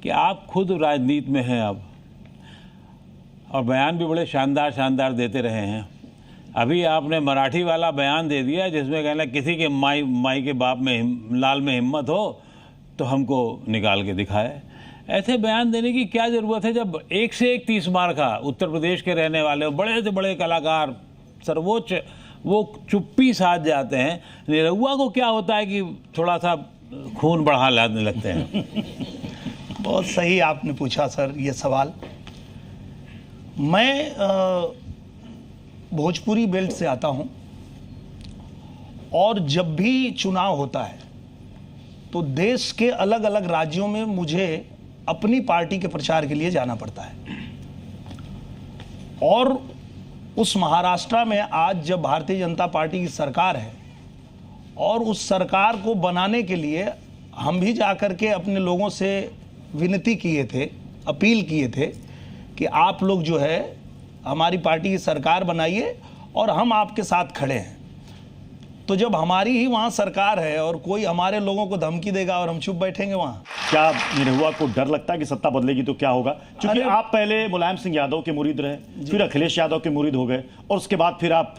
कि आप खुद राजनीति में हैं अब, और बयान भी बड़े शानदार शानदार देते रहे हैं। अभी आपने मराठी वाला बयान दे दिया जिसमें कहना किसी के माई के बाप में लाल में हिम्मत हो तो हमको निकाल के दिखाए। ऐसे बयान देने की क्या ज़रूरत है जब एक से एक 30 मार खा उत्तर प्रदेश के रहने वाले बड़े से बड़े कलाकार सर्वोच्च वो चुप्पी साध जाते हैं। निरहुआ को क्या होता है कि थोड़ा सा खून बढ़ा लाने लगते हैं। बहुत सही आपने पूछा सर ये सवाल। मैं भोजपुरी बेल्ट से आता हूं और जब भी चुनाव होता है तो देश के अलग अलग राज्यों में मुझे अपनी पार्टी के प्रचार के लिए जाना पड़ता है। और उस महाराष्ट्र में आज जब भारतीय जनता पार्टी की सरकार है और उस सरकार को बनाने के लिए हम भी जाकर के अपने लोगों से विनती किए थे, अपील किए थे कि आप लोग जो है हमारी पार्टी की सरकार बनाइए और हम आपके साथ खड़े हैं। तो जब हमारी ही वहाँ सरकार है और कोई हमारे लोगों को धमकी देगा और हम चुप बैठेंगे वहाँ? क्या निरहुआ को डर लगता है कि सत्ता बदलेगी तो क्या होगा? क्योंकि आप पहले मुलायम सिंह यादव के मुरीद रहे, फिर अखिलेश यादव के मुरीद हो गए और उसके बाद फिर आप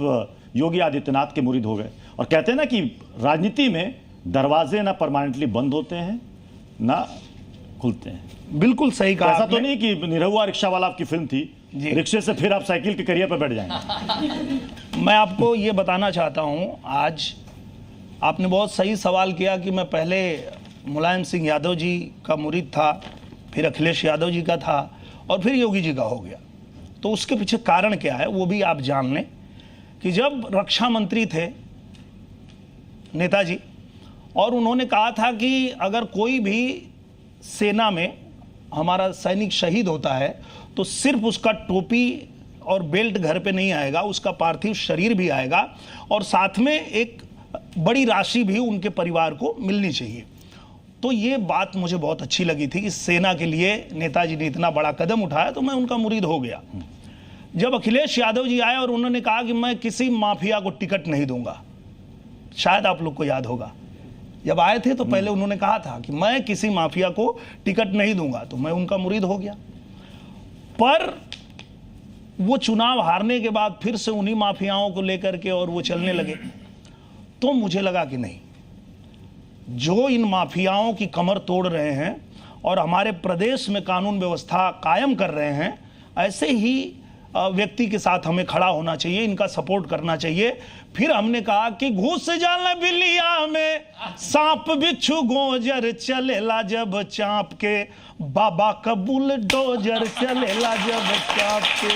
योगी आदित्यनाथ के मुरीद हो गए। और कहते हैं ना कि राजनीति में दरवाजे ना परमानेंटली बंद होते हैं ना खुलते हैं। बिल्कुल सही कहा। ऐसा तो नहीं कि निरहुआ रिक्शा वाला आपकी फिल्म थी, रिक्शे से फिर आप साइकिल के करियर पर बैठ जाएंगे। मैं आपको ये बताना चाहता हूं, आज आपने बहुत सही सवाल किया कि मैं पहले मुलायम सिंह यादव जी का मुरीद था, फिर अखिलेश यादव जी का था और फिर योगी जी का हो गया। तो उसके पीछे कारण क्या है वो भी आप जान लें कि जब रक्षा मंत्री थे नेताजी और उन्होंने कहा था कि अगर कोई भी सेना में हमारा सैनिक शहीद होता है तो सिर्फ उसका टोपी और बेल्ट घर पे नहीं आएगा, उसका पार्थिव शरीर भी आएगा और साथ में एक बड़ी राशि भी उनके परिवार को मिलनी चाहिए। तो ये बात मुझे बहुत अच्छी लगी थी कि सेना के लिए नेताजी ने इतना बड़ा कदम उठाया, तो मैं उनका मुरीद हो गया। जब अखिलेश यादव जी आए और उन्होंने कहा कि मैं किसी माफिया को टिकट नहीं दूंगा, शायद आप लोग को याद होगा जब आए थे तो पहले उन्होंने कहा था कि मैं किसी माफिया को टिकट नहीं दूंगा, तो मैं उनका मुरीद हो गया। पर वो चुनाव हारने के बाद फिर से उन्हीं माफियाओं को लेकर के और वो चलने लगे। तो मुझे लगा कि नहीं, जो इन माफियाओं की कमर तोड़ रहे हैं और हमारे प्रदेश में कानून व्यवस्था कायम कर रहे हैं, ऐसे ही व्यक्ति के साथ हमें खड़ा होना चाहिए, इनका सपोर्ट करना चाहिए। फिर हमने कहा कि घुस जाना बिलिया में सांप बिच्छू गोजर चलेला जब चाँप के, बाबा कबूल डोजर चलेला जब चाँप के।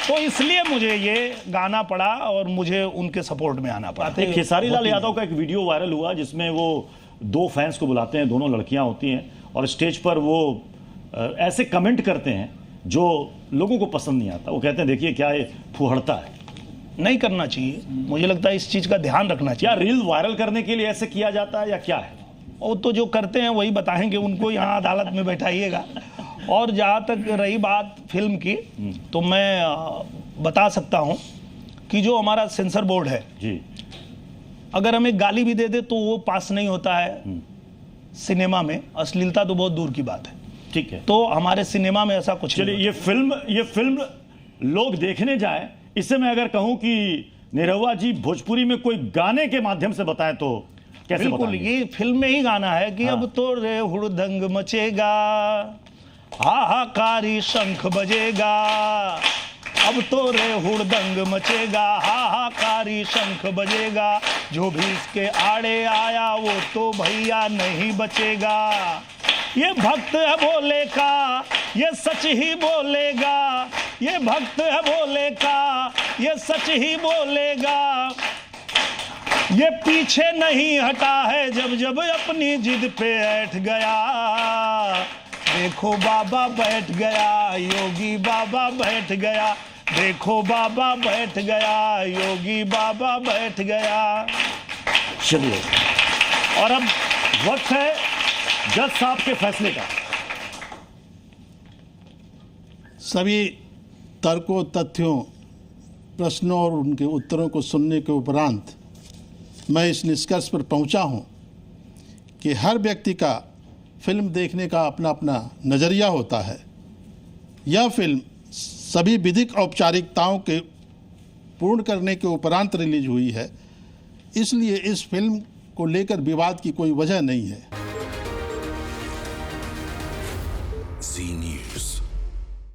तो इसलिए मुझे ये गाना पड़ा और मुझे उनके सपोर्ट में आना पड़ा। खेसारी लाल यादव का एक वीडियो वायरल हुआ जिसमें वो दो फैंस को बुलाते हैं, दोनों लड़कियां होती हैं और स्टेज पर वो ऐसे कमेंट करते हैं जो लोगों को पसंद नहीं आता। वो कहते हैं देखिए क्या ये फुहड़ता है। नहीं करना चाहिए, मुझे लगता है इस चीज़ का ध्यान रखना चाहिए। क्या रील वायरल करने के लिए ऐसे किया जाता है या क्या है? वो तो जो करते हैं वही बताएंगे, उनको यहाँ अदालत में बैठाइएगा। और जहाँ तक रही बात फिल्म की, तो मैं बता सकता हूँ कि जो हमारा सेंसर बोर्ड है जी, अगर हमें गाली भी दे दे तो वो पास नहीं होता है सिनेमा में। अश्लीलता तो बहुत दूर की बात है, ठीक है। तो हमारे सिनेमा में ऐसा कुछ चलिए, ये फिल्म लोग देखने जाए, इससे मैं अगर कहूं कि निरहुआ जी भोजपुरी में कोई गाने के माध्यम से बताएं तो कैसे बिल्कुल बताएंगे? ये फिल्म में ही गाना है कि अब तो रे हुड़दंग मचेगा, हाहाकारी शंख बजेगा, अब तो रे हुड़दंग मचेगा, हाहाकारी शंख बजेगा, जो भी इसके आड़े आया वो तो भैया नहीं बचेगा। ये भक्त है भोले का, ये सच ही बोलेगा, ये भक्त है भोले का, ये सच ही बोलेगा, ये पीछे नहीं हटा है जब जब अपनी जिद पे बैठ गया। देखो बाबा बैठ गया, योगी बाबा बैठ गया, देखो बाबा बैठ गया, योगी बाबा बैठ गया। चलिए, और अब वक्त है जज साहब के फैसले का। सभी तर्कों, तथ्यों, प्रश्नों और उनके उत्तरों को सुनने के उपरांत मैं इस निष्कर्ष पर पहुंचा हूं कि हर व्यक्ति का फिल्म देखने का अपना अपना नज़रिया होता है। यह फिल्म सभी विधिक औपचारिकताओं के पूर्ण करने के उपरांत रिलीज हुई है, इसलिए इस फिल्म को लेकर विवाद की कोई वजह नहीं है। जी न्यूज़।